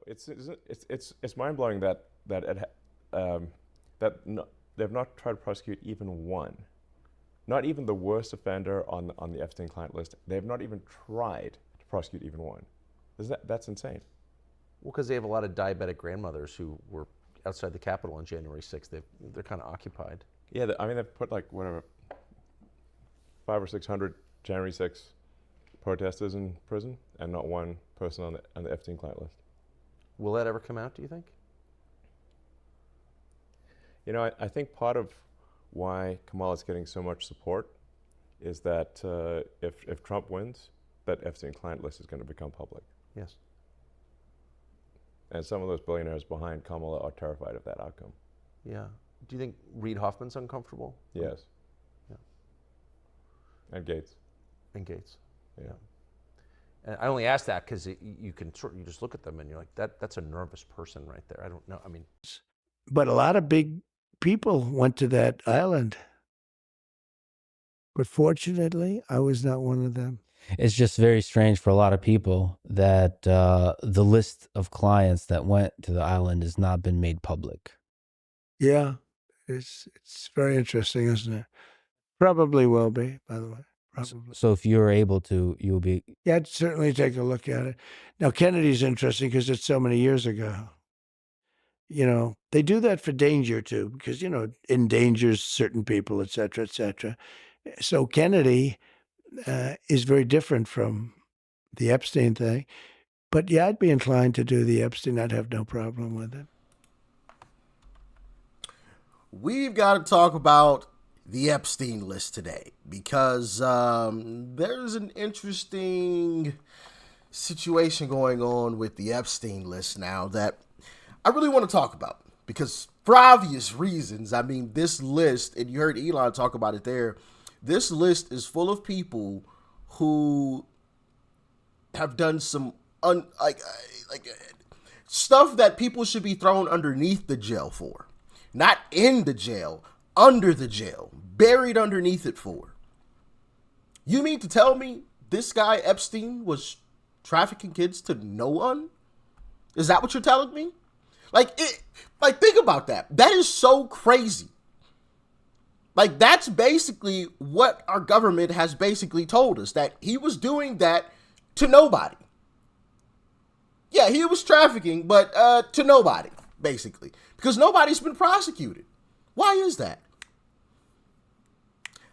it's mind blowing that they've not tried to prosecute even one, not even the worst offender on the Epstein client list. They've not even tried to prosecute even one. That's insane. Well, because they have a lot of diabetic grandmothers who were outside the Capitol on January 6th. They're kind of occupied. Yeah, I mean they've put like whatever 500 or 600 January 6 protesters in prison, and not one person on the Epstein client list. Will that ever come out, do you think? You know, I think part of why Kamala's getting so much support is that if Trump wins, that Epstein client list is going to become public. Yes. And some of those billionaires behind Kamala are terrified of that outcome. Yeah. Do you think Reid Hoffman's uncomfortable? Yes. Yeah. And Gates. And Gates. Yeah. And I only ask that because you just look at them and you're like, that's a nervous person right there. I don't know. I mean, but a lot of big people went to that island. But fortunately, I was not one of them. It's just very strange for a lot of people that the list of clients that went to the island has not been made public. Yeah, it's very interesting, isn't it? Probably will be, by the way. Probably. So if you're able to, you'll be... Yeah, I'd certainly take a look at it. Now, Kennedy's interesting because it's so many years ago. You know, they do that for danger, too, because, you know, endangers certain people, et cetera, et cetera. So Kennedy is very different from the Epstein thing. But yeah, I'd be inclined to do the Epstein. I'd have no problem with it. We've got to talk about the Epstein list today because there's an interesting situation going on with the Epstein list now that I really want to talk about because for obvious reasons. I mean, this list, and you heard Elon talk about it there, this list is full of people who have done some stuff that people should be thrown underneath the jail for. Not in the jail, under the jail, buried underneath it for. You mean to tell me this guy Epstein was trafficking kids to no one? Is that what you're telling me? Think about that. That is so crazy. Like, that's basically what our government has basically told us, that he was doing that to nobody. Yeah, he was trafficking, but to nobody, basically. Because nobody's been prosecuted. Why is that?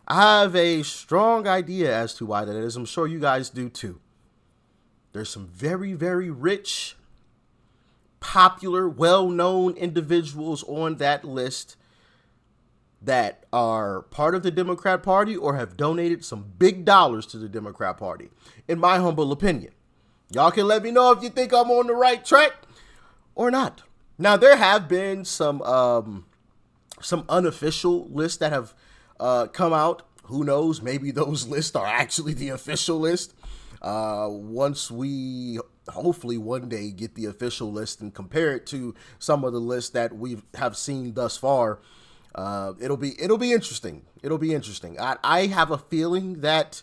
I have a strong idea as to why that is. I'm sure you guys do too. There's some very, very rich, popular, well-known individuals on that list that are part of the Democrat Party or have donated some big dollars to the Democrat Party, in my humble opinion. Y'all can let me know if you think I'm on the right track or not. Now, there have been some unofficial lists that have come out. Who knows? Maybe those lists are actually the official list. Once we hopefully one day get the official list and compare it to some of the lists that we have seen thus far, it'll be interesting. It'll be interesting. I have a feeling that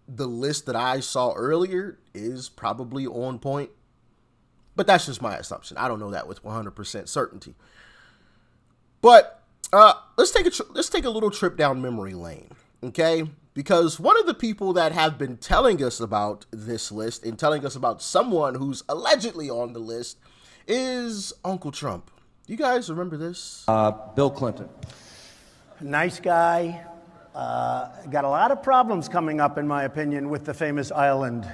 the list that I saw earlier is probably on point. But that's just my assumption. I don't know that with 100% certainty. But let's take a little trip down memory lane, okay? Because one of the people that have been telling us about this list and telling us about someone who's allegedly on the list is Uncle Trump. You guys remember this? Bill Clinton. Nice guy. Got a lot of problems coming up, in my opinion, with the famous island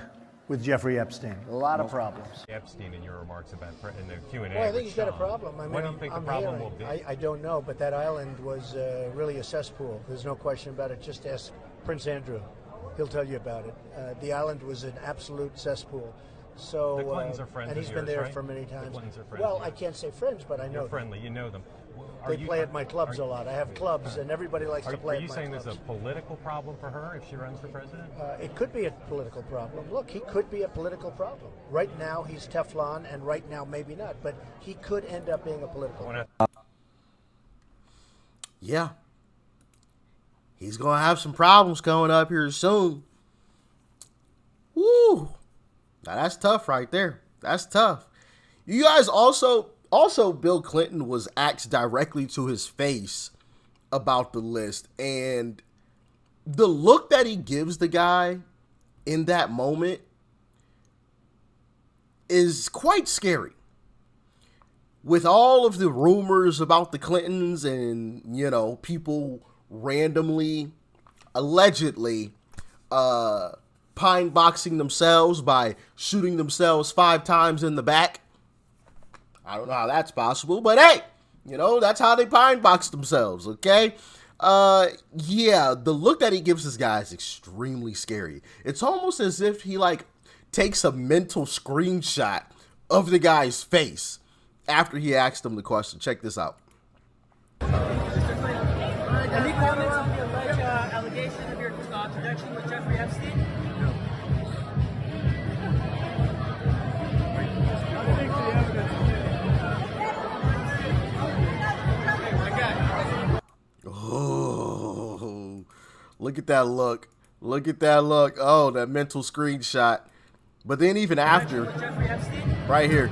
with Jeffrey Epstein. A lot of problems. Epstein in your remarks about in the Q&A. Well, I think he's got a problem. I mean, what do you think the problem will be? I don't know, but that island was really a cesspool. There's no question about it. Just ask Prince Andrew. He'll tell you about it. The island was an absolute cesspool. So, the Clintons are friends and he's of been yours, there right? for many times. The Clintons are friends well, of yours. I can't say friends, but I know You're friendly. You know them. They play at my clubs a lot. I have clubs, and everybody likes to play at my clubs. Are you saying there's a political problem for her if she runs for president? It could be a political problem. Look, he could be a political problem. Right now, he's Teflon, and right now, maybe not. But he could end up being a political problem. Yeah. He's going to have some problems coming up here soon. Woo! Now, that's tough right there. That's tough. You guys also Bill Clinton was asked directly to his face about the list, and the look that he gives the guy in that moment is quite scary. With all of the rumors about the Clintons and, you know, people randomly, allegedly, pine boxing themselves by shooting themselves 5 times in the back. I don't know how that's possible, but hey, you know, that's how they pine box themselves, okay? Yeah, the look that he gives this guy is extremely scary. It's almost as if he, like, takes a mental screenshot of the guy's face after he asked him the question. Check this out. Any comments on the alleged allegation of your connection with Jeffrey Epstein? Oh, look at that look. Look at that look. Oh, that mental screenshot. But then even after, right here.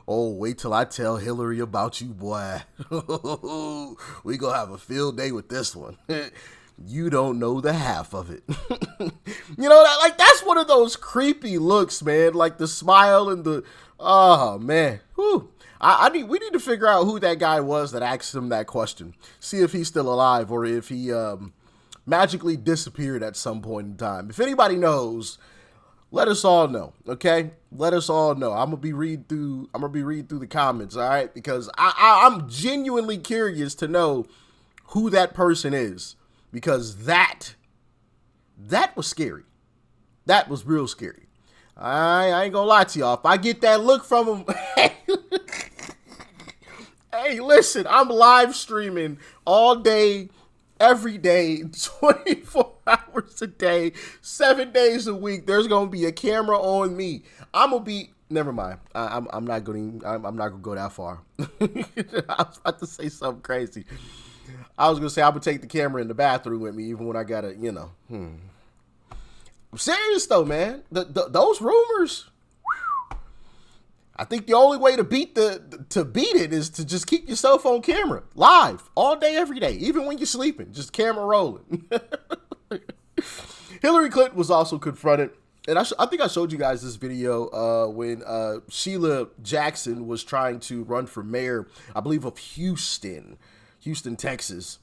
Oh, wait till I tell Hillary about you, boy. We gonna have a field day with this one. You don't know the half of it. You know, that's one of those creepy looks, man. Like the smile and the, oh man. Whew. We need to figure out who that guy was that asked him that question. See if he's still alive or if he magically disappeared at some point in time. If anybody knows, let us all know, okay? Let us all know. I'm gonna be reading through the comments, all right? Because I'm genuinely curious to know who that person is, because that was scary. That was real scary. I ain't gonna lie to y'all. If I get that look from him, hey, listen, I'm live streaming all day, every day, 24 hours a day, 7 days a week. There's gonna be a camera on me. I'm gonna be. Never mind. I'm not gonna go that far. I was about to say something crazy. I was gonna say I'm gonna take the camera in the bathroom with me, even when I gotta, you know. I'm serious though, man. Those rumors. I think the only way to beat it is to just keep yourself on camera, live, all day, every day, even when you're sleeping, just camera rolling. Hillary Clinton was also confronted, and I think I showed you guys this video when Sheila Jackson was trying to run for mayor, I believe, of Houston, Texas.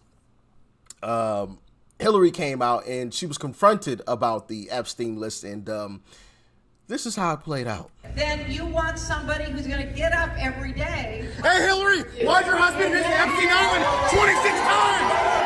Hillary came out and she was confronted about the Epstein list, and this is how it played out. Then you want somebody who's going to get up every day. Hey, Hillary, why'd your husband visit Epstein Island 26 times?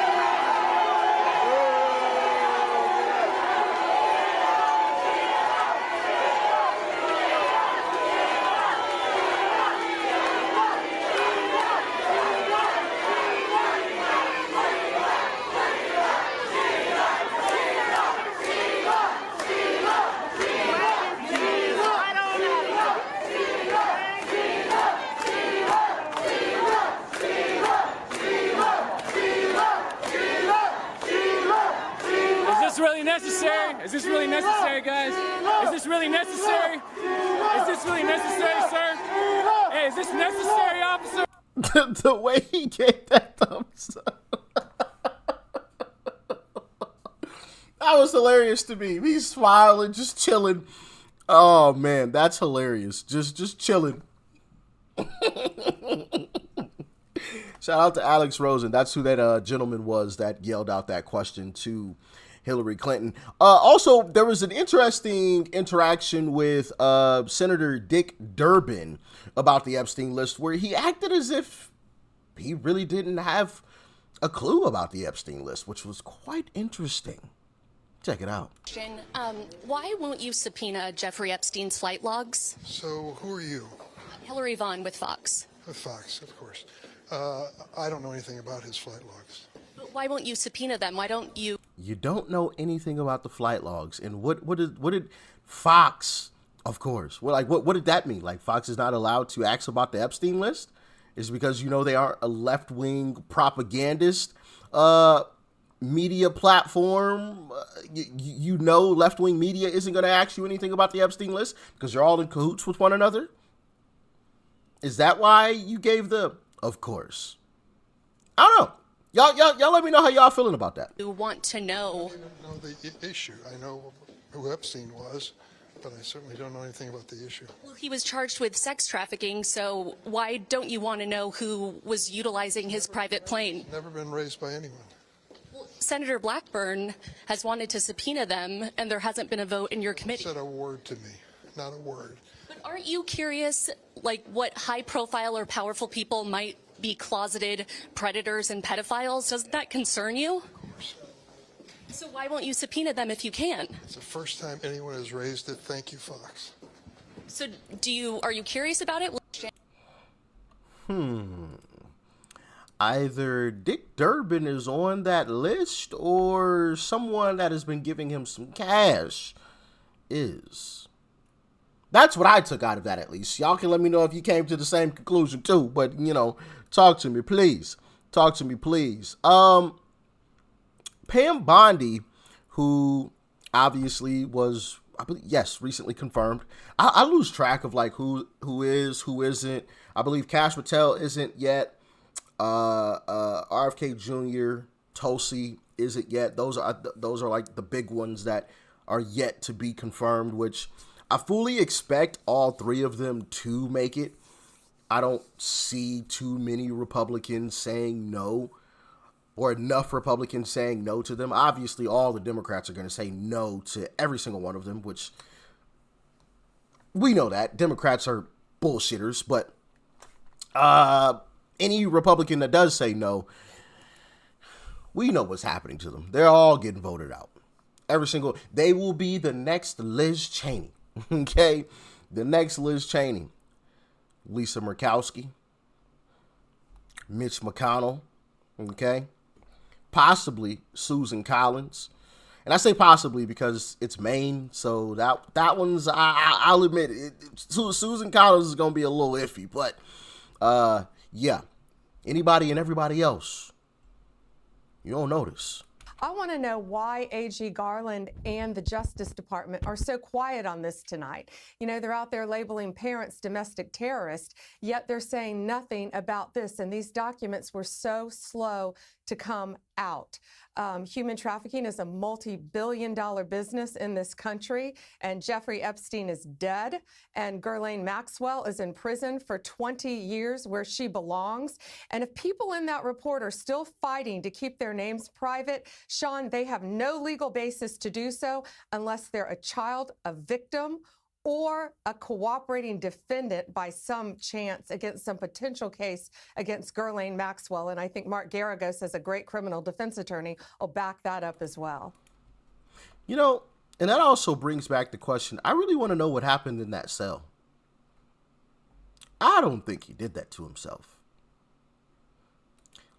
Is this really necessary, guys? Is this really necessary? Is this really necessary, sir? Hey, is this necessary, officer? The way he gave that thumbs up. That was hilarious to me. He's smiling, just chilling. Oh man, that's hilarious. Just chilling. Shout out to Alex Rosen. That's who that gentleman was that yelled out that question to Hillary Clinton. Also, there was an interesting interaction with Senator Dick Durbin about the Epstein list, where he acted as if he really didn't have a clue about the Epstein list, which was quite interesting. Check it out. Why won't you subpoena Jeffrey Epstein's flight logs? So who are you? Hillary Vaughn with Fox. With Fox, of course. I don't know anything about his flight logs. But why won't you subpoena them? Why don't you? You don't know anything about the flight logs, and what did Fox? Of course. Well, like what did that mean? Like Fox is not allowed to ask about the Epstein list? Is it because they are a left-wing propagandist? media platform, you know left-wing media isn't going to ask you anything about the Epstein list because you're all in cahoots with one another? Is that why you gave the, of course? I don't know. Y'all let me know how y'all feeling about that. You want to know. I don't know the issue. I know who Epstein was, but I certainly don't know anything about the issue. Well, he was charged with sex trafficking, so why don't you want to know who was utilizing his private plane? Never been raised by anyone. Senator Blackburn has wanted to subpoena them, and there hasn't been a vote in your committee. Said a word to me, not a word. But aren't you curious, like, what high-profile or powerful people might be closeted predators and pedophiles? Doesn't that concern you? Of course. So why won't you subpoena them if you can? It's the first time anyone has raised it. Thank you, Fox. So are you curious about it? Either Dick Durbin is on that list or someone that has been giving him some cash is. That's what I took out of that, at least. Y'all can let me know if you came to the same conclusion too, but talk to me, please. Talk to me, please. Pam Bondi, who obviously was, I believe, yes, recently confirmed. I lose track of like who is, who isn't. I believe Cash Patel isn't yet. RFK Jr., Tulsi isn't yet. Those are like the big ones that are yet to be confirmed, which I fully expect all three of them to make it. I don't see too many Republicans saying no, or enough Republicans saying no to them. Obviously, all the Democrats are going to say no to every single one of them, which we know that. Democrats are bullshitters, but any Republican that does say no, we know what's happening to them. They're all getting voted out. They will be the next Liz Cheney. Okay? The next Liz Cheney. Lisa Murkowski. Mitch McConnell. Okay? Possibly Susan Collins. And I say possibly because it's Maine, so that one's, I'll admit it. Susan Collins is going to be a little iffy, but yeah. Anybody and everybody else, you don't notice. I want to know why AG Garland and the Justice Department are so quiet on this tonight. They're out there labeling parents domestic terrorists, yet they're saying nothing about this. And these documents were so slow to come out. Human trafficking is a multi-billion-dollar business in this country, and Jeffrey Epstein is dead, and Ghislaine Maxwell is in prison for 20 years where she belongs. And if people in that report are still fighting to keep their names private, Sean, they have no legal basis to do so unless they're a child, a victim, or a cooperating defendant by some chance against some potential case against Ghislaine Maxwell. And I think Mark Garagos, as a great criminal defense attorney, will back that up as well. And that also brings back the question, I really want to know what happened in that cell. I don't think he did that to himself.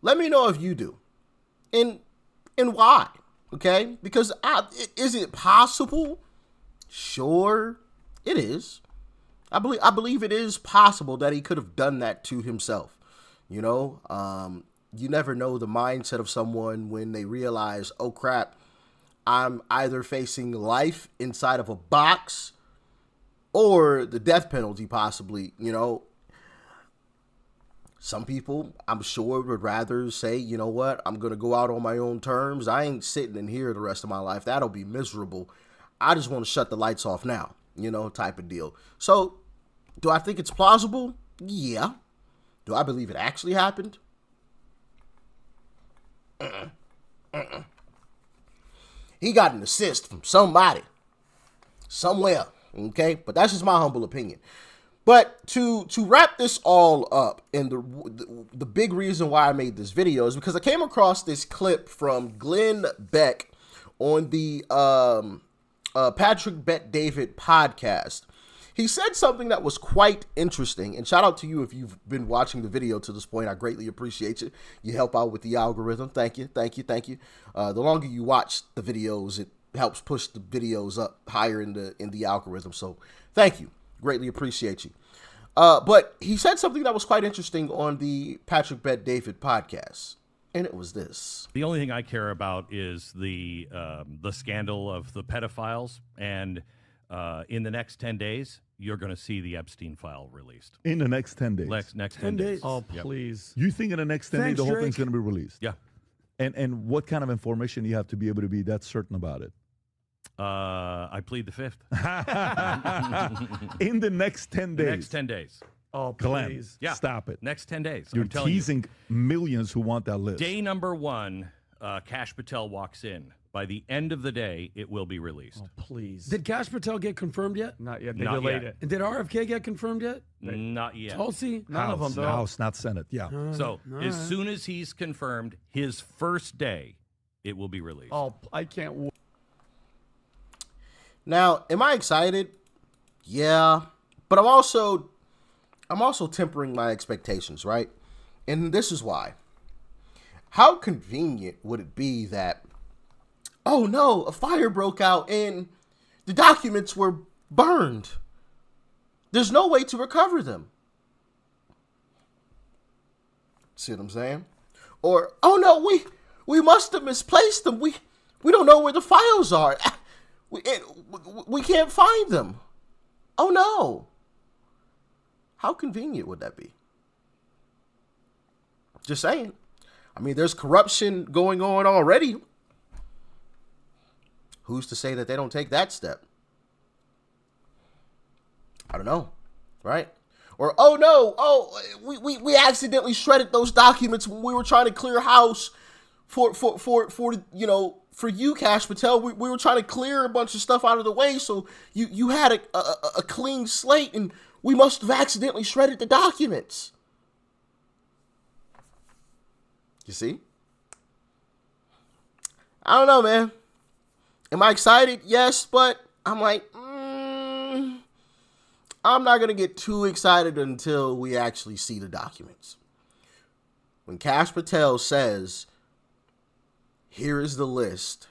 Let me know if you do. And why, okay? Because is it possible? Sure. It is. I believe it is possible that he could have done that to himself. You never know the mindset of someone when they realize, oh crap, I'm either facing life inside of a box or the death penalty possibly. Some people, I'm sure, would rather say, you know what, I'm going to go out on my own terms. I ain't sitting in here the rest of my life. That'll be miserable. I just want to shut the lights off now. Type of deal. So, do I think it's plausible? Yeah. Do I believe it actually happened? He got an assist from somebody. Somewhere. Okay? But that's just my humble opinion. But to wrap this all up, and the big reason why I made this video is because I came across this clip from Glenn Beck on the Patrick Bet-David podcast. He said something that was quite interesting, and shout out to you if you've been watching the video to this point. I greatly appreciate you. You help out with the algorithm. Thank you. The longer you watch the videos, it helps push the videos up higher in the algorithm. So thank you. Greatly appreciate you. But he said something that was quite interesting on the Patrick Bet-David podcast. And it was this. The only thing I care about is the scandal of the pedophiles, and in the next 10 days, you're going to see the Epstein file released. In the next 10 days? Next 10 days. Oh, Yep. please. You think in the next 10 days the whole thing's going to be released? Yeah. And what kind of information you have to be able to be that certain about it? I plead the fifth. In the next 10 days? Next 10 days. Oh, Glenn, please. Yeah. stop it. Next 10 days. You're I'm telling you. teasing millions who want that list. Day number 1, Kash Patel walks in. By the end of the day, it will be released. Oh, please. Did Kash Patel get confirmed yet? Not yet. They Not delayed yet. it. And did RFK get confirmed yet? Not yet. Tulsi? None of them, though. House, not Senate. Yeah. So All as right. soon as he's confirmed, his first day, it will be released. Oh, I can't wait. Now, am I excited? Yeah, but I'm also tempering my expectations, right? And this is why. How convenient would it be that, oh no, a fire broke out and the documents were burned. There's no way to recover them. See what I'm saying? Or, oh no, we must have misplaced them. We don't know where the files are. We can't find them. Oh no. How convenient would that be? Just saying. I mean, there's corruption going on already. Who's to say that they don't take that step? I don't know, right? Or, oh no, we accidentally shredded those documents when we were trying to clear house for you, Kash Patel. We were trying to clear a bunch of stuff out of the way, so you had a clean slate, and we must have accidentally shredded the documents. You see? I don't know, man. Am I excited? Yes, but I'm like, I'm not going to get too excited until we actually see the documents. When Kash Patel says, here is the list,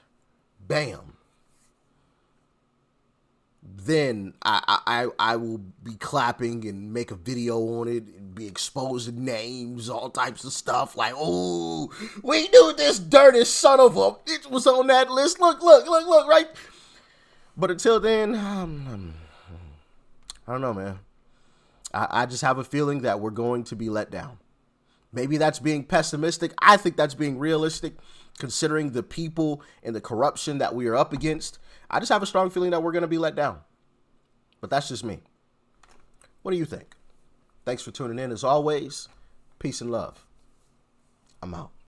bam, then I will be clapping and make a video on it and be exposing names, all types of stuff like, oh, we knew this dirty son of a bitch was on that list. Look, right? But until then, I don't know, man. I just have a feeling that we're going to be let down. Maybe that's being pessimistic. I think that's being realistic, considering the people and the corruption that we are up against. I just have a strong feeling that we're going to be let down. But that's just me. What do you think? Thanks for tuning in as always. Peace and love. I'm out.